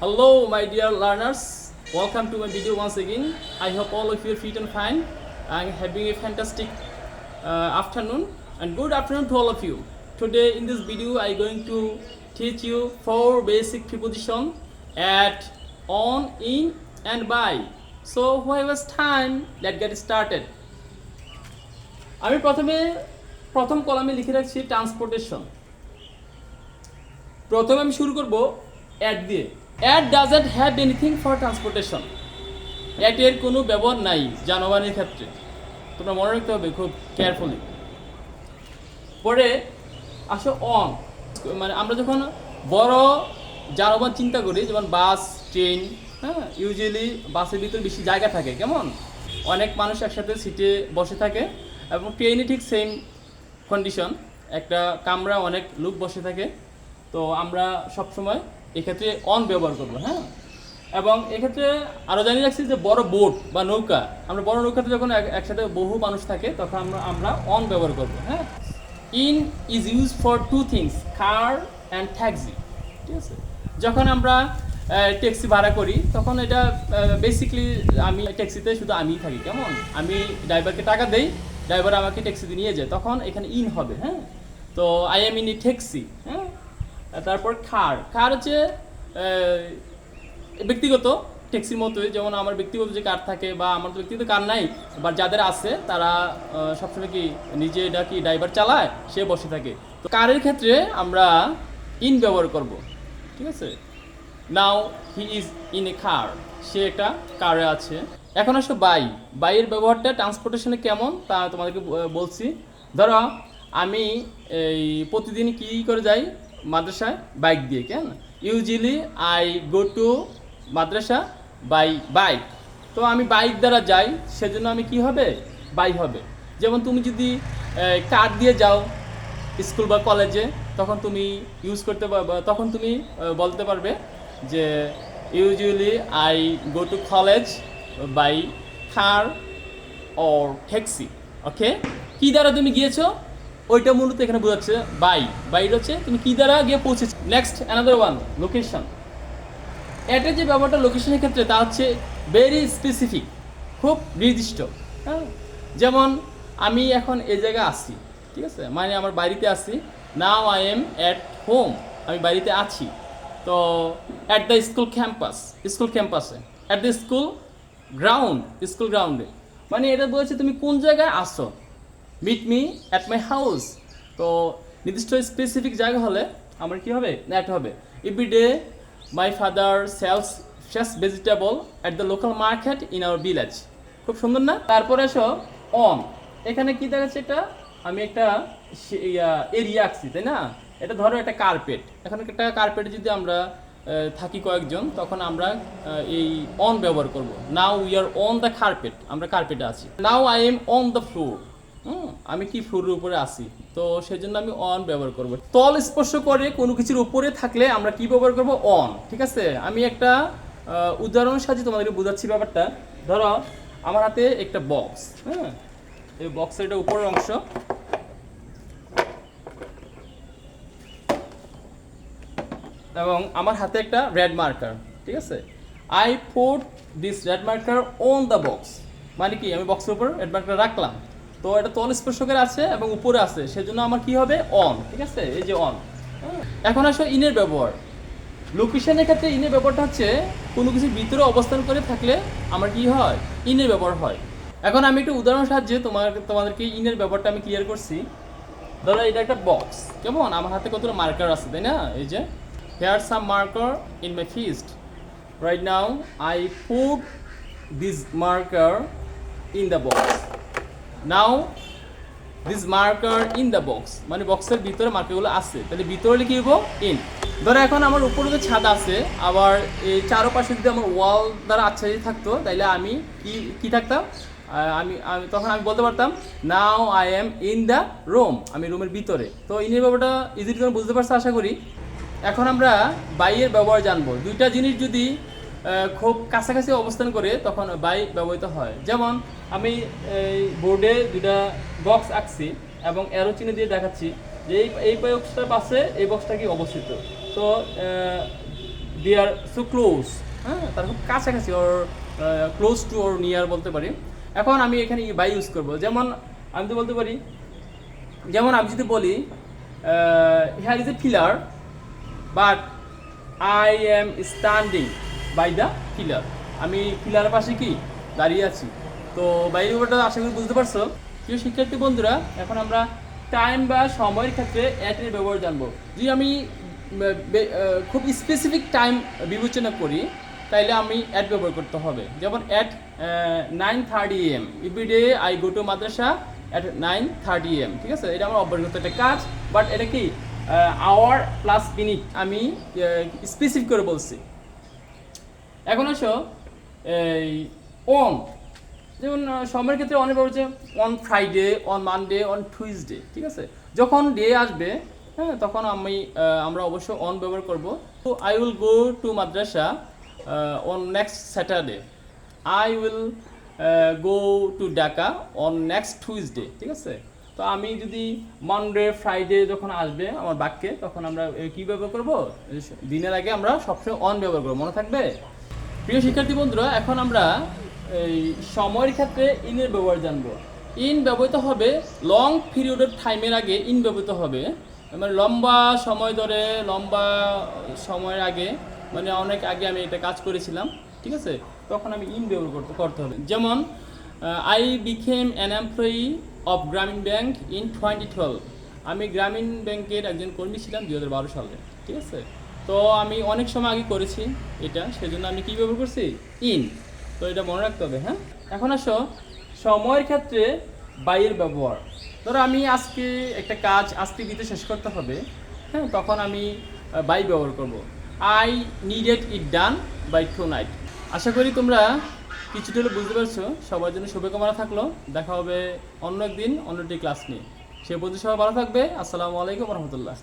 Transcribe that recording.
Hello, my dear learners. Welcome to my video once again. I hope all of you are fit and fine. I'm having a fantastic afternoon and good afternoon to all of you. Today in this video, I'm going to teach you 4 basic preposition at, on, in, and by. So, who has time? Let's get started. আমি প্রথম কলামে লিখে রাখছি transportation. প্রথমে আমি শুরু করব at দিয়ে। At doesn't have anything for transportation. অ্যাটের কোনো ব্যবহার নাই যানবাহনের ক্ষেত্রে, তোমরা মনে রাখতে হবে খুব কেয়ারফুলি। পরে আসো অন, মানে আমরা যখন বড় যানবাহন চিন্তা করি, যেমন বাস, ট্রেন, হ্যাঁ, ইউজুয়ালি বাসের ভিতরে বেশি জায়গা থাকে, কেমন অনেক মানুষ একসাথে সিটে বসে থাকে, এবং ট্রেনে ঠিক সেম কন্ডিশন, একটা কামরা অনেক লোক বসে থাকে। তো আমরা সবসময় এক্ষেত্রে অন ব্যবহার করবো, হ্যাঁ। এবং এক্ষেত্রে আরও জানিয়ে রাখছি যে বড় বোট বা নৌকা, আমরা বড় নৌকাতে যখন একসাথে বহু মানুষ থাকে তখন আমরা অন ব্যবহার করবো, হ্যাঁ। In is use for 2 things, car and taxi, ঠিক আছে। যখন আমরা ট্যাক্সি ভাড়া করি তখন এটা বেসিকলি আমি ট্যাক্সিতে শুধু আমিই থাকি, কেমন আমি ড্রাইভারকে টাকা দেই, ড্রাইভার আমাকে ট্যাক্সিতে নিয়ে যায়, তখন এখানে ইন হবে, হ্যাঁ। তো I am in a taxi, হ্যাঁ। তারপর কার হচ্ছে ব্যক্তিগত ট্যাক্সির মতোই, যেমন আমার ব্যক্তিগত যে কার থাকে, বা আমার তো ব্যক্তিগত কার নাই, বা যাদের আছে তারা সবসময় কি নিজে এটা কি ড্রাইভার চালায়, সে বসে থাকে। তো কারের ক্ষেত্রে আমরা ইন ব্যবহার করব, ঠিক আছে। নাও হি ইজ ইন এ কার, সে একটা কারে আছে। এখন আসো বাইয়ের ব্যবহারটা ট্রান্সপোর্টেশনে কেমন তা তোমাদেরকে বলছি। ধরো আমি এই প্রতিদিন কী করে যাই মাদ্রাসায়, বাইক দিয়ে, কেন usually I go to madrasa by bike. তো আমি বাইক দ্বারা যাই, সেজন্য আমি কি হবে, বাই হবে। যেমন তুমি যদি কার দিয়ে যাও স্কুল বা কলেজে, তখন তুমি ইউজ করতে পারবে, তখন তুমি বলতে পারবে যে usually I go to college by car or taxi, okay. কী দ্বারা তুমি গিয়েছো ওইটা মূলত এখানে বোঝাচ্ছে বাইর হচ্ছে তুমি কী দ্বারা গিয়ে পৌঁছেছো। Next another one, location. এটার যে ব্যাপারটা লোকেশনের ক্ষেত্রে তা হচ্ছে ভেরি স্পেসিফিক, খুব নির্দিষ্ট, হ্যাঁ। যেমন আমি এখন এই জায়গায় আসি, ঠিক আছে, মানে আমার বাড়িতে আসি। Now I am at home, আমি বাড়িতে আছি। তো অ্যাট দ্য স্কুল ক্যাম্পাসে, অ্যাট দ্য স্কুল গ্রাউন্ডে, মানে এটা বলছে তুমি কোন জায়গায় আসো। Meet me at my house, তো নির্দিষ্ট স্পেসিফিক জায়গা হলে আমার কী হবে, অ্যাট হবে। Every day my father sells fresh vegetable at the local market in our village. খুব সুন্দর না? তারপরে এসো অন, এখানে কী দেখাচ্ছে, এটা আমি একটা এরিয়া আঁকছি, তাই না। এটা ধরো একটা কার্পেট, এখন একটা কার্পেটে যদি আমরা থাকি কয়েকজন, তখন আমরা এই অন ব্যবহার করব। Now we are on the carpet, আমরা কার্পেটে আছি। নাও I M on the floor, আমি কি ফ্লোরের উপরে আসি, তো সেই জন্য আমি অন ব্যবহার করব। তল স্পর্শ করে কোনো কিছুর উপরে থাকলে আমরা কি ব্যবহার করব, অন, ঠিক আছে। আমি একটা উদাহরণের সাহায্যে তোমাদেরকে বোঝাচ্ছি ব্যাপারটা। ধরো আমার হাতে একটা বক্স, হ্যাঁ, এই বক্সের এটা উপরের অংশ, এবং আমার হাতে একটা রেড মার্কার, ঠিক আছে। I put this red marker on the box, মানে কি আমি বক্সের উপর রেড মার্কার রাখলাম, তো এটা তল স্পর্শকের আছে এবং উপরে আছে, সেজন্য আমার কি হবে, অন, ঠিক আছে, এই যে অন। এখন আসো ইনের ব্যবহার। লোকেশনের ক্ষেত্রে ইনের ব্যবহারটা হচ্ছে কোনো কিছুর ভিতরে অবস্থান করে থাকলে আমার কি হয়, ইনের ব্যবহার হয়। এখন আমি একটু উদাহরণ সাহায্যে তোমাদেরকে ইনের ব্যবহারটা আমি ক্লিয়ার করছি। ধরো এটা একটা বক্স, কেমন আমার হাতে কতটা মার্কার আছে, তাই না। এই যে here some marker in my fist. Right now I put this marker in the box. Now this marker in the box, মানে বক্সের ভিতরে মার্কারগুলো আছে, তাহলে ভিতরে লিখে দিব ইন। ধরো এখন আমার উপরে যে ছাদ আছে, আবার এই চারপাশে যদি আমার ওয়াল দ্বারা আচ্ছাদিত থাকতো, তাইলে আমি কি থাকতাম, আমি তখন আমি বলতে পারতাম নাও I M in the room, আমি রুমের ভিতরে। তো ইনের ব্যাপারটা ইজিলি তুমি বুঝতে পারছো আশা করি। এখন আমরা বাইয়ের ব্যবহার জানবো। দুইটা জিনিস যদি খুব কাছাকাছি অবস্থান করে তখন বাই ব্যবহৃত হয়। যেমন আমি এই বোর্ডে দুইটা বক্স আঁকছি এবং অ্যারো চিহ্ন দিয়ে দেখাচ্ছি যে এই বক্সটার পাশে এই বক্সটা কি অবস্থিত। তো দে আর সো ক্লোজ, হ্যাঁ, তার খুব কাছাকাছি, ওর ক্লোজ টু ওর নিয়ার বলতে পারি। এখন আমি এখানে বাই ইউজ করব, যেমন আমি তো বলতে পারি, যেমন আমি যদি বলি here is a pillar but I am standing by the pillar, আমি পিলারের পাশে কি দাঁড়িয়ে আছি। তো বাইরের ব্যাপারটা আশা করি বুঝতে পারছো। প্রিয় শিক্ষার্থী বন্ধুরা, এখন আমরা টাইম বা সময়ের ক্ষেত্রে অ্যাটের ব্যবহার জানবো। যদি আমি খুব স্পেসিফিক টাইম বিবেচনা করি, তাইলে আমি অ্যাট ব্যবহার করতে হবে। যেমন at 9:30 AM everyday I go to madrasa at 9:30 AM, ঠিক আছে, এটা আমার অভ্যাসগত একটা কাজ, বাট এটা কি আওয়ার প্লাস মিনিট আমি স্পেসিফিক করে বলছি। এখন আসো এই অন, যেমন সময়ের ক্ষেত্রে অনেক ব্যবহার হচ্ছে on Friday, on Monday, on Tuesday, ঠিক আছে। যখন ডে আসবে, হ্যাঁ, তখন আমরা অবশ্যই অন ব্যবহার করব। তো I will go to Madrasa on next Saturday, I will go to Dhaka on next Tuesday, ঠিক আছে। তো আমি যদি মানডে ফ্রাইডে যখন আসবে আমার বাক্যে, তখন আমরা কী ব্যবহার করব, দিনের আগে আমরা সবসময় অন ব্যবহার করবো, মনে থাকবে। প্রিয় শিক্ষার্থী বন্ধুরা, এখন আমরা এই সময়ের ক্ষেত্রে ইনের ব্যবহার জানবো। ইন ব্যবহৃত হবে লং পিরিয়ড অফ টাইমের আগে, ইন ব্যবহৃত হবে মানে লম্বা সময় ধরে, লম্বা সময়ের আগে, মানে অনেক আগে আমি একটা কাজ করেছিলাম, ঠিক আছে, তখন আমি ইন ব্যবহার করতে হবে। যেমন I became an employee of গ্রামীণ ব্যাংক ইন 2012, আমি গ্রামীণ ব্যাংকের একজন কর্মী ছিলাম 2012 সালে, ঠিক আছে। তো আমি অনেক সময় আগে করেছি এটা, সেজন্য আমি কী ব্যবহার করছি, ইন। তো এটা মনে রাখতে হবে, হ্যাঁ। এখন আসো সময়ের ক্ষেত্রে বাইয়ের ব্যবহার। ধরো আমি আজকে একটা কাজ আজকে দিতে শেষ করতে হবে, হ্যাঁ, তখন আমি বাই ব্যবহার করব, I needed it done by tonight. আশা করি তোমরা কিছুটা হলে বুঝতে পারছো। সবার জন্য শুভকামনা থাকলো, দেখা হবে অন্য একদিন অন্য একটি ক্লাস নিয়ে। সে পর্যন্ত সবাই ভালো থাকবে। আসসালামু আলাইকুম রহমতুল্লাহ।